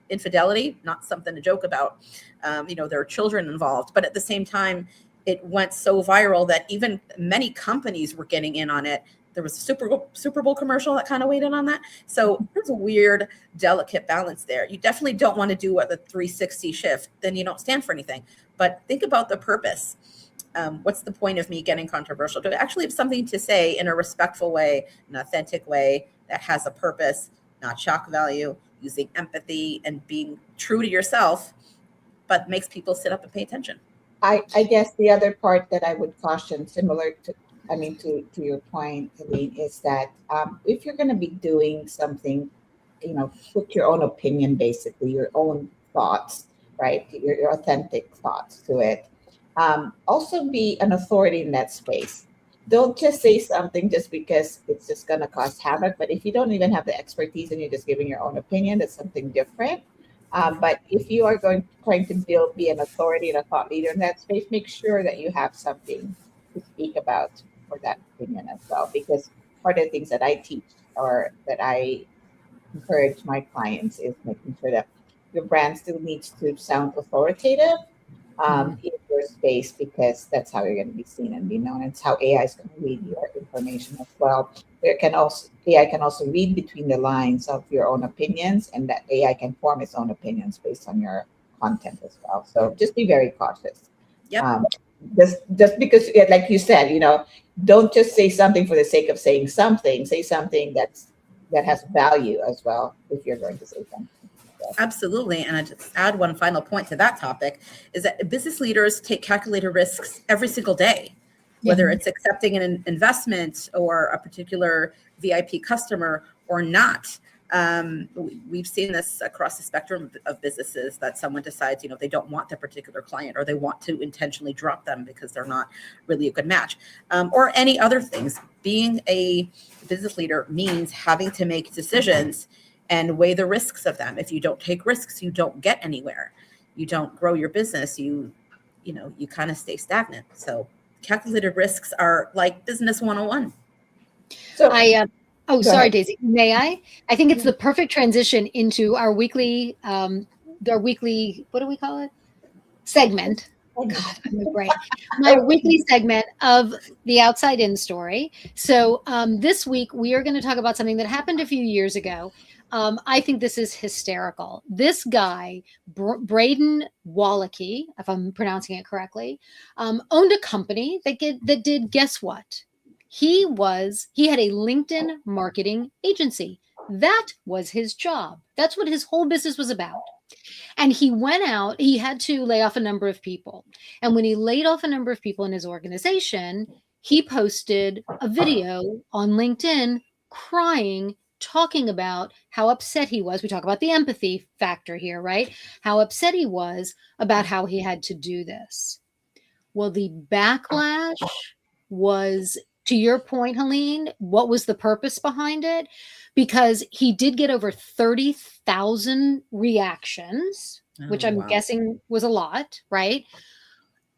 infidelity, not something to joke about. There are children involved, but at the same time, it went so viral that even many companies were getting in on it. There was a Super Bowl commercial that kind of weighed in on that. So there's a weird, delicate balance there. You definitely don't want to do the 360 shift. Then you don't stand for anything. But think about the purpose. What's the point of me getting controversial? To actually have something to say in a respectful way, an authentic way that has a purpose, not shock value, using empathy and being true to yourself, but makes people sit up and pay attention. I guess the other part that I would caution, similar to, I mean, to your point, Helene, is that if you're going to be doing something, put your own opinion, basically, your own thoughts, right? Your authentic thoughts to it. Also be an authority in that space. Don't just say something just because it's just going to cause havoc. But if you don't even have the expertise and you're just giving your own opinion, that's something different. But if you are trying to be an authority and a thought leader in that space, make sure that you have something to speak about for that opinion as well. Because part of the things that I teach or that I encourage my clients is making sure that your brand still needs to sound authoritative in your space, because that's how you're going to be seen and be known. It's how AI is going to read your information as well. AI can also read between the lines of your own opinions, and that AI can form its own opinions based on your content as well. So just be very cautious. Yep. Just because, like you said, don't just say something for the sake of saying something. Say something that has value as well if you're going to say something. Absolutely. And I just add one final point to that topic is that business leaders take calculated risks every single day, whether it's accepting an investment or a particular VIP customer or not. We've seen this across the spectrum of businesses, that someone decides, they don't want the particular client, or they want to intentionally drop them because they're not really a good match, or any other things. Being a business leader means having to make decisions and weigh the risks of them. If you don't take risks, you don't get anywhere. You don't grow your business. You kind of stay stagnant. So calculated risks are like business 101. So sorry, Daisy. May I? I think it's the perfect transition into our weekly, what do we call it? Segment. God, I'm great. My weekly segment of the Outside In story. So this week we are going to talk about something that happened a few years ago. I think this is hysterical. This guy, Braden Wallace, if I'm pronouncing it correctly, owned a company that did, guess what? He had a LinkedIn marketing agency. That was his job. That's what his whole business was about. And he went out, he had to lay off a number of people. And when he laid off a number of people in his organization, he posted a video on LinkedIn crying, talking about how upset he was. We talk about the empathy factor here, right? How upset he was about how he had to do this. Well, the backlash was, to your point, Helene, what was the purpose behind it? Because he did get over 30,000 reactions, which I'm guessing was a lot, right?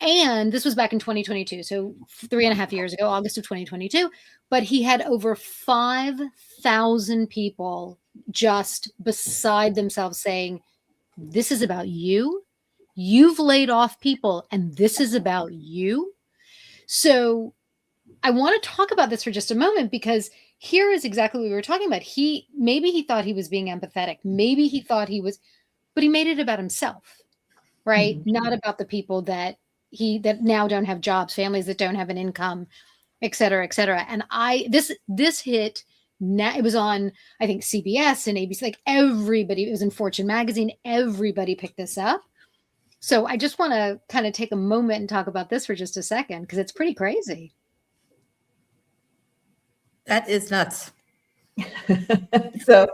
And this was back in 2022, so 3.5 years ago, August of 2022. But he had over 5,000 people just beside themselves saying, this is about you. You've laid off people, and this is about you. So I want to talk about this for just a moment, because here is exactly what we were talking about. Maybe he thought he was being empathetic. Maybe he thought he was, but he made it about himself, right? Mm-hmm. Not about the people that now don't have jobs, families that don't have an income, et cetera, et cetera. And this hit. It was on, I think, CBS and ABC, like everybody. It was in Fortune magazine. Everybody picked this up. So I just want to kind of take a moment and talk about this for just a second, because it's pretty crazy. That is nuts. So,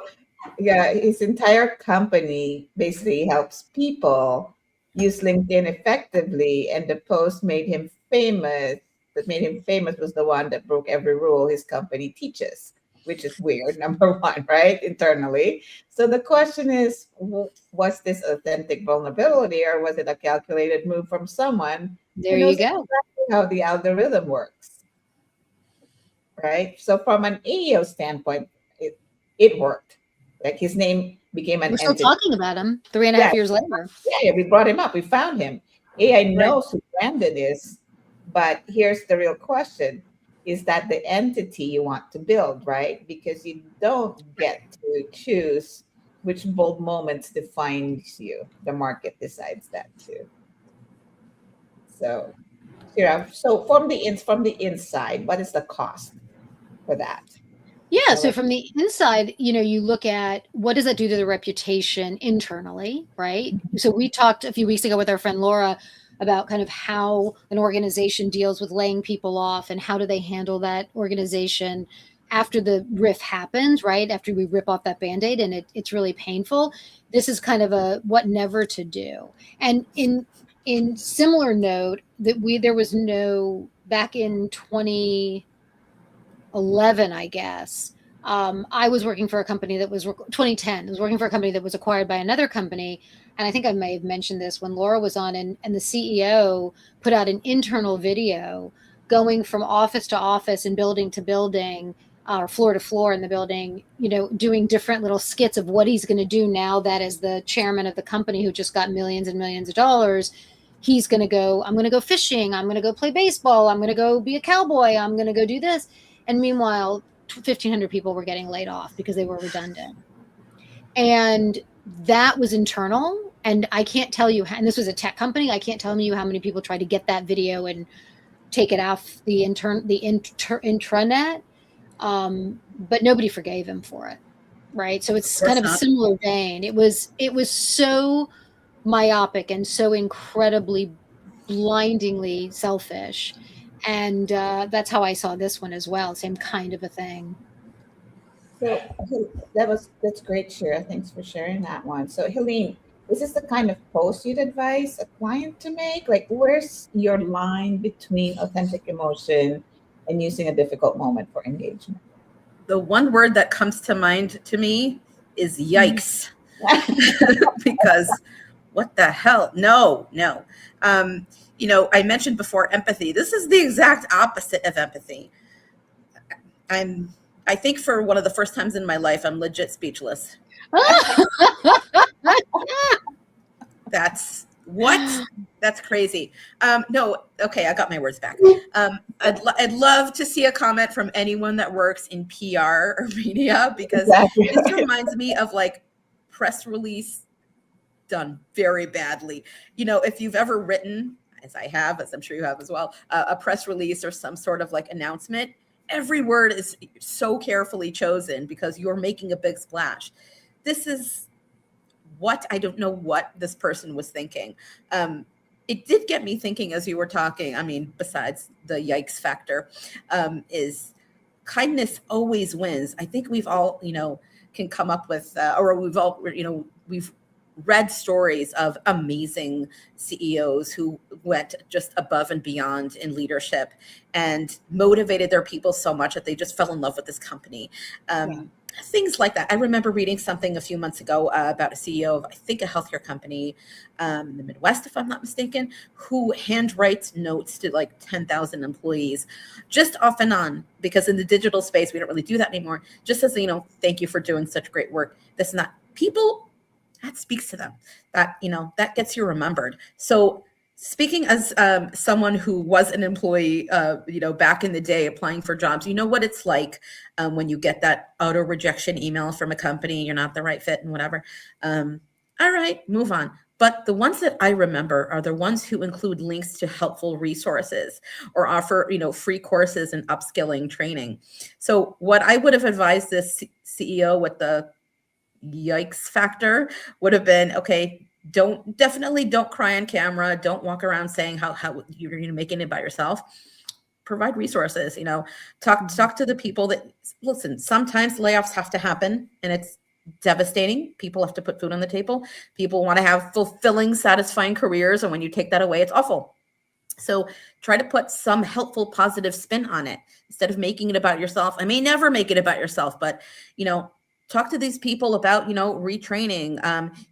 yeah, his entire company basically helps people use LinkedIn effectively, and the post made him famous. That made him famous was the one that broke every rule his company teaches, which is weird, number one, right? Internally. So the question is, was this authentic vulnerability, or was it a calculated move from someone who knows exactly how the algorithm works? Right. So from an AEO standpoint, it worked. Like, his name became an entity. We're still talking about him 3.5 years later. Yeah, we brought him up. We found him. AI knows who Brandon is, but here's the real question. Is that the entity you want to build, right? Because you don't get to choose which bold moments defines you. The market decides that too. So, so from the inside, what is the cost for that? Yeah, so from the inside, you look at what does that do to the reputation internally, right? So we talked a few weeks ago with our friend Laura about kind of how an organization deals with laying people off and how do they handle that organization after the riff happens, right? After we rip off that Band-Aid and it's really painful. This is kind of a what never to do. And in similar note, there was no back in 2011, I guess. I was working for a company that was 2010. I was working for a company that was acquired by another company, and I think I may have mentioned this when Laura was on, and the CEO put out an internal video going from office to office and building to building, or floor to floor in the building, doing different little skits of what he's going to do now that as the chairman of the company who just got millions and millions of dollars. He's going to go, I'm going to go fishing. I'm going to go play baseball. I'm going to go be a cowboy. I'm going to go do this. And meanwhile, 1,500 people were getting laid off because they were redundant. And that was internal. And I can't tell you, and this was a tech company, I can't tell you how many people tried to get that video and take it off the intranet. But nobody forgave him for it. Right. So it's kind of a similar vein. It was so myopic and so incredibly blindingly selfish. And that's how I saw this one as well. Same kind of a thing. So that's great, Shira. Thanks for sharing that one. So Helene, is this the kind of post you'd advise a client to make? Like, where's your line between authentic emotion and using a difficult moment for engagement? The one word that comes to mind to me is yikes. Because what the hell? No. I mentioned before empathy. This is the exact opposite of empathy. I think for one of the first times in my life, I'm legit speechless. That's crazy. No, okay, I got my words back. I'd love to see a comment from anyone that works in PR or media, because this reminds me of like press release done very badly. If you've ever written, as I have, as I'm sure you have as well, a press release or some sort of like announcement, every word is so carefully chosen because you're making a big splash. This is I don't know what this person was thinking. It did get me thinking as you were talking. I mean, besides the yikes factor, is kindness always wins. I think we've all, can come up with, or we've all, we've read stories of amazing CEOs who went just above and beyond in leadership and motivated their people so much that they just fell in love with this company. Things like that. I remember reading something a few months ago about a CEO of, I think, a healthcare company in the Midwest, if I'm not mistaken, who handwrites notes to like 10,000 employees just off and on, because in the digital space, we don't really do that anymore. Just as, thank you for doing such great work. This and that. People, that speaks to them. That, that gets you remembered. So speaking as someone who was an employee, back in the day applying for jobs, you know what it's like when you get that auto rejection email from a company, you're not the right fit and whatever. All right, move on. But the ones that I remember are the ones who include links to helpful resources or offer, free courses and upskilling training. So what I would have advised this CEO with the yikes factor would have been, okay, don't cry on camera. Don't walk around saying how you're making it by yourself. Provide resources, talk to the people that listen. Sometimes layoffs have to happen and it's devastating. People have to put food on the table. People want to have fulfilling, satisfying careers. And when you take that away, it's awful. So try to put some helpful, positive spin on it instead of making it about yourself. I may never make it about yourself, but, talk to these people about, retraining,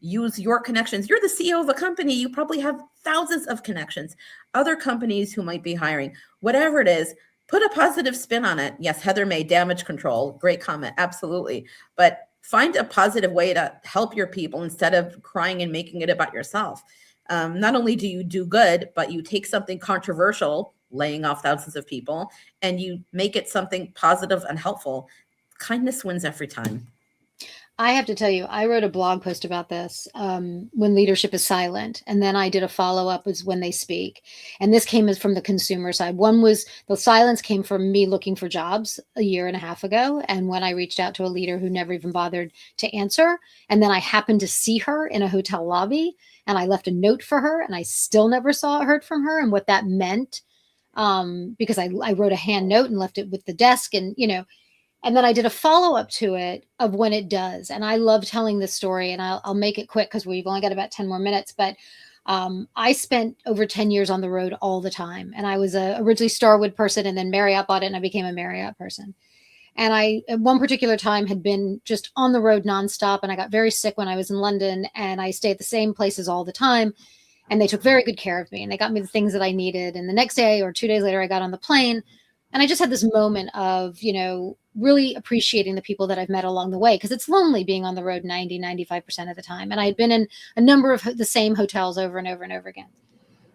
use your connections. You're the CEO of a company. You probably have thousands of connections, other companies who might be hiring, whatever it is, put a positive spin on it. Yes, Heather May, damage control, great comment. Absolutely. But find a positive way to help your people instead of crying and making it about yourself. Not only do you do good, but you take something controversial, laying off thousands of people, and you make it something positive and helpful. Kindness wins every time. I have to tell you, I wrote a blog post about this, when leadership is silent, and then I did a follow up was when they speak. And this came as from the consumer side. One was the silence came from me looking for jobs a year and a half ago, and when I reached out to a leader who never even bothered to answer, and then I happened to see her in a hotel lobby, and I left a note for her, and I still never heard from her, and what that meant, because I wrote a hand note and left it with the desk, and and then I did a follow up to it of when it does. And I love telling this story, and I'll make it quick because we've only got about 10 more minutes. But I spent over 10 years on the road all the time. And I was originally Starwood person, and then Marriott bought it, and I became a Marriott person. And I, at one particular time, had been just on the road nonstop. And I got very sick when I was in London, and I stayed at the same places all the time. And they took very good care of me, and they got me the things that I needed. And the next day or 2 days later, I got on the plane, and I just had this moment of, really appreciating the people that I've met along the way, because it's lonely being on the road 95% of the time. And I had been in a number of the same hotels over and over and over again.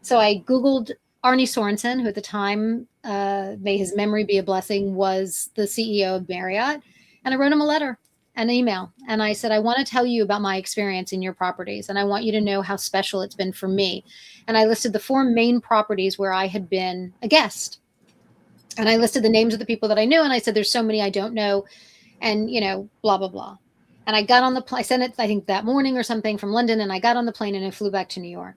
So I Googled Arnie Sorensen, who at the time, may his memory be a blessing, was the CEO of Marriott. And I wrote him a letter, an email. And I said, I want to tell you about my experience in your properties. And I want you to know how special it's been for me. And I listed the 4 main properties where I had been a guest. And I listed the names of the people that I knew. And I said, there's so many I don't know. And, blah, blah, blah. And I got on the plane. I sent it, I think, that morning or something from London. And I got on the plane and I flew back to New York.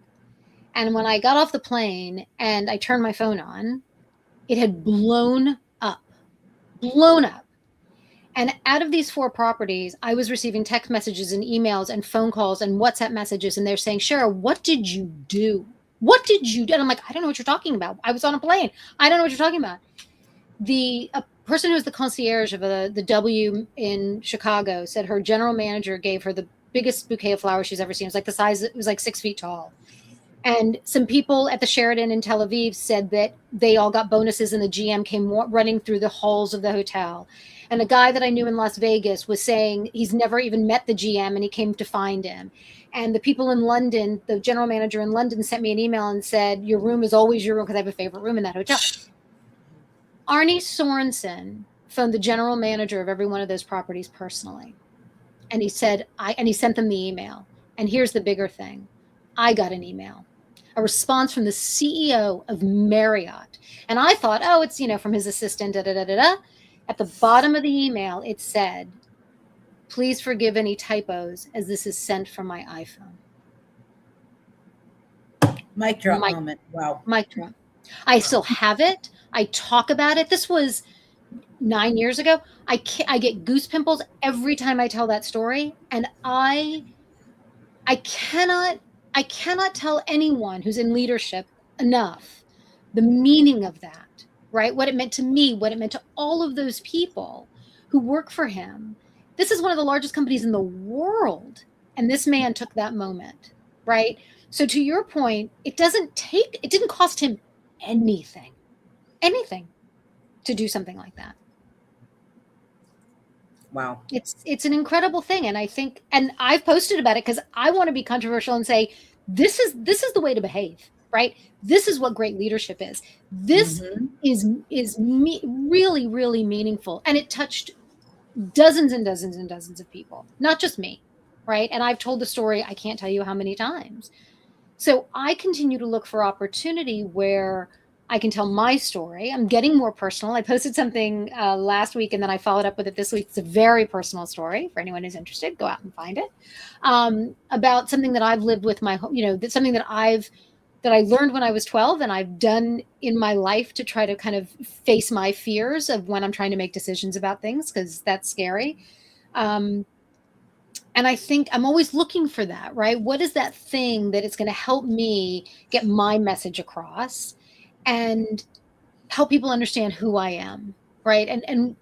And when I got off the plane and I turned my phone on, it had blown up. And out of these 4 properties, I was receiving text messages and emails and phone calls and WhatsApp messages. And they're saying, Shara, what did you do? What did you do? And I'm like, I don't know what you're talking about. I was on a plane. I don't know what you're talking about. A person who was the concierge of the W in Chicago said her general manager gave her the biggest bouquet of flowers she's ever seen. It was like the size, it was like 6 feet tall. And some people at the Sheraton in Tel Aviv said that they all got bonuses, and the GM came running through the halls of the hotel. And a guy that I knew in Las Vegas was saying he's never even met the GM, and he came to find him. And the people in London, the general manager in London, sent me an email and said, your room is always your room, because I have a favorite room in that hotel. Arnie Sorensen phoned the general manager of every one of those properties personally. And he said, and he sent them the email. And here's the bigger thing. I got an email, a response from the CEO of Marriott. And I thought, oh, it's, from his assistant, da, da, da, da, da. At the bottom of the email, it said, please forgive any typos, as this is sent from my iPhone. Mic drop moment. Wow. Mic drop. I still have it. I talk about it. This was 9 years ago. I get goose pimples every time I tell that story. And I cannot tell anyone who's in leadership enough the meaning of that, right? What it meant to me, what it meant to all of those people who work for him. This is one of the largest companies in the world. And this man took that moment, right? So to your point, it didn't cost him anything to do something like that. Wow. It's an incredible thing. And I think, and I've posted about it because I want to be controversial and say, this is the way to behave, right? This is what great leadership is. This is really, really meaningful. And it touched dozens and dozens and dozens of people, not just me, right? And I've told the story, I can't tell you how many times. So I continue to look for opportunity where I can tell my story. I'm getting more personal. I posted something last week, and then I followed up with it this week. It's a very personal story for anyone who's interested. Go out and find it, about something that I've lived with something that I learned when I was 12, and I've done in my life to try to kind of face my fears of when I'm trying to make decisions about things, because that's scary. And I think I'm always looking for that, right? What is that thing that is going to help me get my message across and help people understand who I am, right?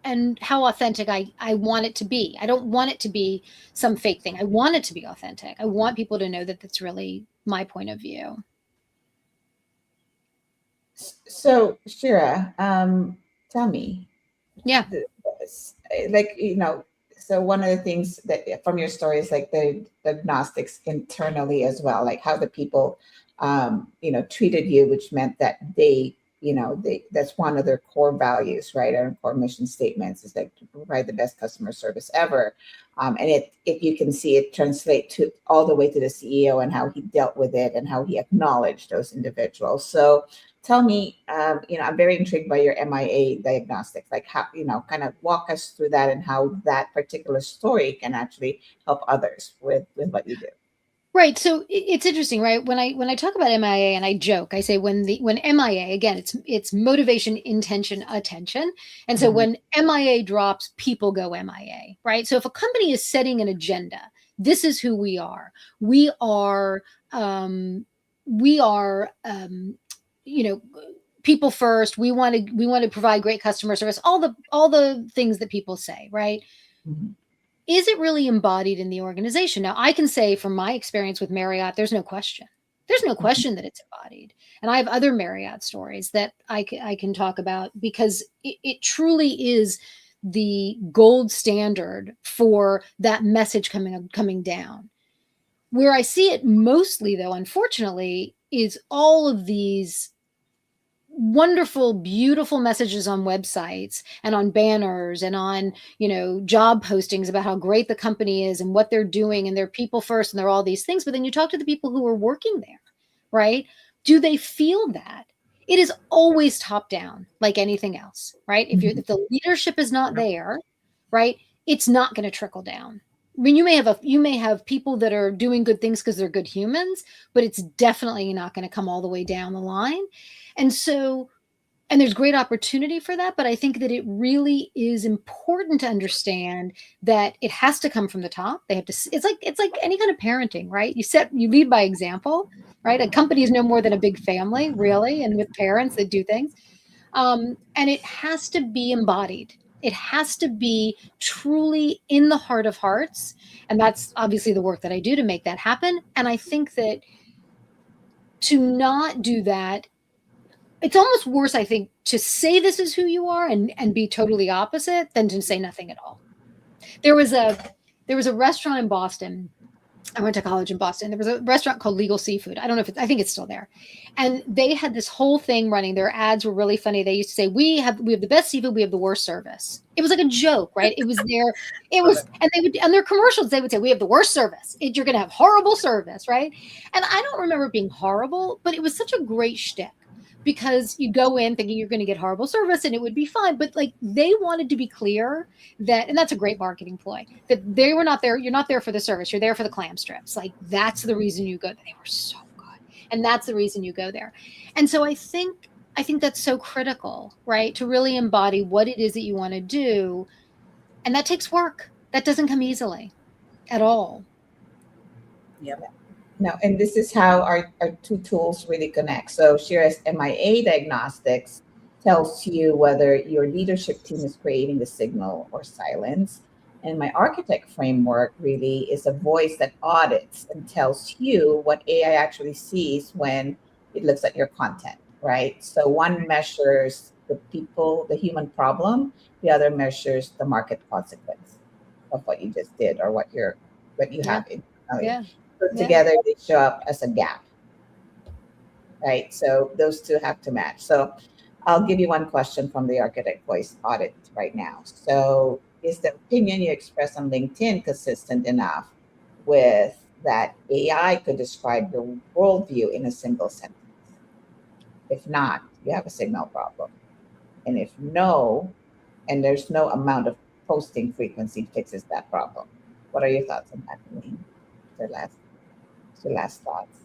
And how authentic I want it to be. I don't want it to be some fake thing. I want it to be authentic. I want people to know that that's really my point of view. So, Shira, tell me. Yeah. So one of the things that from your story is like the diagnostics internally as well, like how the people, treated you, which meant that they that's one of their core values, right? Our core mission statements is like to provide the best customer service ever. And it you can see it translate to all the way to the CEO and how he dealt with it and how he acknowledged those individuals. So tell me, I'm very intrigued by your MIA diagnostics, like how, kind of walk us through that and how that particular story can actually help others with what you do. Right. So it's interesting, right? When I talk about MIA and I joke, I say when MIA, again, it's motivation, intention, attention. And so Mhm. when MIA drops, people go MIA, right? So if a company is setting an agenda, this is who we are. We are we are you know people first. We want to provide great customer service, all the things that people say, right? Mhm. Is it really embodied in the organization? Now, I can say from my experience with Marriott, there's no question. There's no Mhm. question that it's embodied. And I have other Marriott stories that I can talk about because it truly is the gold standard for that message coming down. Where I see it mostly, though, unfortunately, is all of these wonderful, beautiful messages on websites and on banners and on, job postings about how great the company is and what they're doing and they're people first and they're all these things. But then you talk to the people who are working there, right? Do they feel that? It is always top down, like anything else, right? Mhm. If the leadership is not there, right, it's not going to trickle down. I mean, you may have people that are doing good things because they're good humans, but it's definitely not going to come all the way down the line. And so, and there's great opportunity for that, but I think that it really is important to understand that it has to come from the top. They have to, it's like any kind of parenting, right? You lead by example, right? A company is no more than a big family, really, and with parents that do things. And it has to be embodied. It has to be truly in the heart of hearts. And that's obviously the work that I do to make that happen. And I think that to not do that, it's almost worse, I think, to say this is who you are and be totally opposite than to say nothing at all. There was a restaurant in Boston. I went to college in Boston. There was a restaurant called Legal Seafood. I don't know if I think it's still there. And they had this whole thing running. Their ads were really funny. They used to say, we have the best seafood, we have the worst service. It was like a joke, right? It Love was, it. and they would, on their commercials, they would say, we have the worst service. You're going to have horrible service, right? And I don't remember it being horrible, but it was such a great shtick because you go in thinking you're going to get horrible service and it would be fine. But like they wanted to be clear that, and that's a great marketing ploy, that they were not there. You're not there for the service. You're there for the clam strips. Like that's the reason you go. They were so good. And that's the reason you go there. And so I think that's so critical, right? To really embody what it is that you want to do. And that takes work. That doesn't come easily at all. Yep. No, and this is how our two tools really connect. So Shira's MIA diagnostics tells you whether your leadership team is creating the signal or silence. And my architect framework really is a voice that audits and tells you what AI actually sees when it looks at your content, right? So one measures the people, the human problem, the other measures the market consequence of what you just did or what you Yeah. have internally. Yeah. Put Yeah. together, they show up as a gap, right? So those two have to match. So I'll give you one question from the Architect Voice audit right now. So is the opinion you express on LinkedIn consistent enough with that AI could describe your worldview in a single sentence? If not, you have a signal problem. And if no, and there's no amount of posting frequency fixes that problem. What are your thoughts on that, Eileen? Your last thoughts.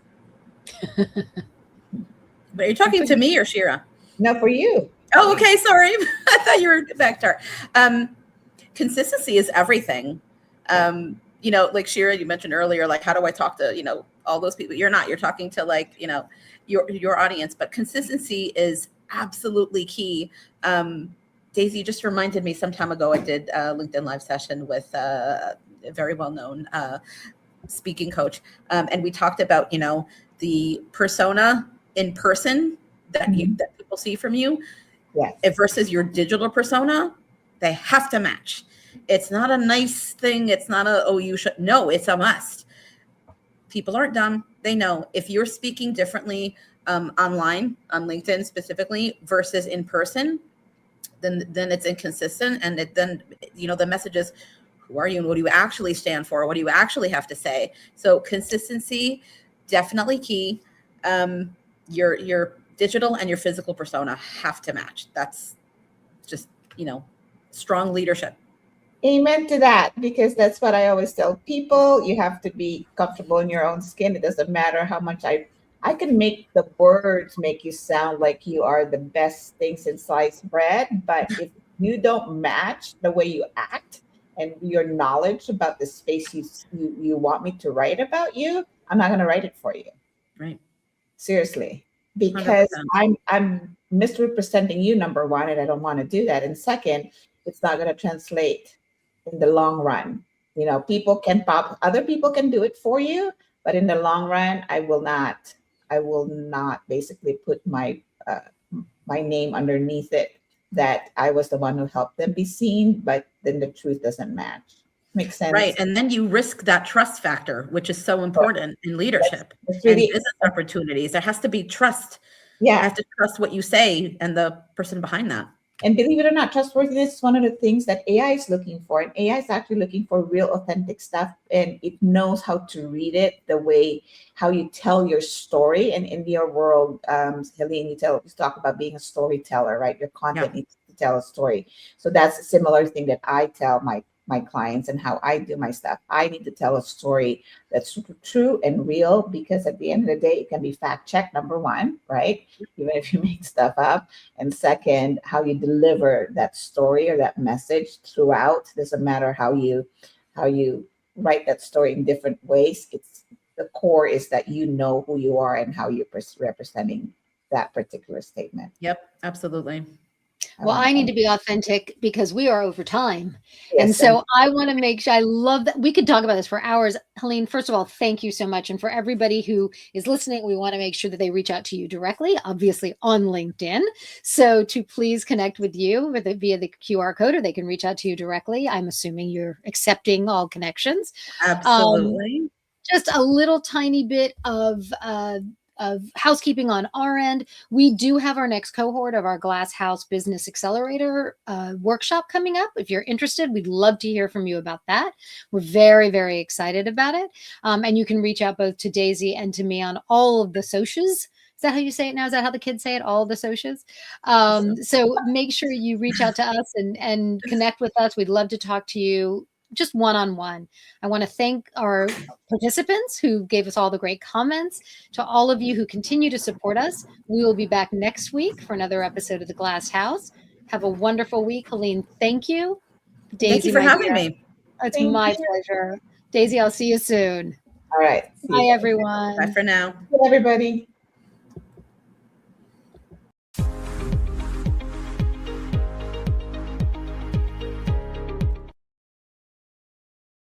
But you're talking to me or Shira? No, for you. Oh, okay. Sorry. I thought you were back there. Consistency is everything. Like Shira, you mentioned earlier, like, how do I talk to, all those people? You're talking to like, your audience, but consistency is absolutely key. Daisy just reminded me some time ago, I did a LinkedIn live session with a very well-known speaking coach. And we talked about, the persona in person that that people see from you, Yes. versus your digital persona. They have to match. It's not a nice thing. It's not you should. No, it's a must. People aren't dumb. They know if you're speaking differently online on LinkedIn specifically versus in person, then it's inconsistent. And then, the message is, who are you and what do you actually stand for? What do you actually have to say? So consistency, definitely key. Your digital and your physical persona have to match. That's just, strong leadership. Amen to that, because that's what I always tell people. You have to be comfortable in your own skin. It doesn't matter how much I can make the words make you sound like you are the best thing since sliced bread, but if you don't match the way you act and your knowledge about the space you want me to write about you, I'm not going to write it for you. Right. Seriously, because 100%. I'm misrepresenting you, number one, and I don't want to do that. And second, it's not going to translate in the long run. Other people can do it for you, but in the long run, I will not basically put my name underneath it that I was the one who helped them be seen, but then the truth doesn't match. Makes sense? Right. And then you risk that trust factor, which is so important in leadership That's and really, business opportunities. There has to be trust. yeah. You have to trust what you say and the person behind that. And believe it or not, trustworthiness is one of the things that AI is looking for. And AI is actually looking for real, authentic stuff. And it knows how to read it the way how you tell your story. And in your world, Helene, you talk about being a storyteller, right? Your content needs to tell a story. So that's a similar thing that I tell my clients and how I do my stuff. I need to tell a story that's true and real, because at the end of the day, it can be fact checked, number one, right? Even if you make stuff up. And second, how you deliver that story or that message throughout. Doesn't matter how you write that story in different ways. It's the core is that you know who you are and how you're representing that particular statement. Yep, absolutely. Well, I need to be authentic because we are over time. Yes, and so I want to make sure, I love that we could talk about this for hours. Helene, first of all, thank you so much. And for everybody who is listening, we want to make sure that they reach out to you directly, obviously on LinkedIn. So to please connect with you via the QR code, or they can reach out to you directly. I'm assuming you're accepting all connections. Absolutely. Just a little tiny bit of housekeeping on our end. We do have our next cohort of our Glass House Business Accelerator workshop coming up. If you're interested, we'd love to hear from you about that. We're very, very excited about it. And you can reach out both to Daisy and to me on all of the socials. Is that how you say it now? Is that how the kids say it? All the socials. So make sure you reach out to us and connect with us. We'd love to talk to you just one-on-one. I want to thank our participants who gave us all the great comments. To all of you who continue to support us, we will be back next week for another episode of The Glass House. Have a wonderful week. Helene, thank you. Daisy, thank you for having me. It's my pleasure. Daisy, I'll see you soon. All right. Bye, everyone. Bye for now. Everybody.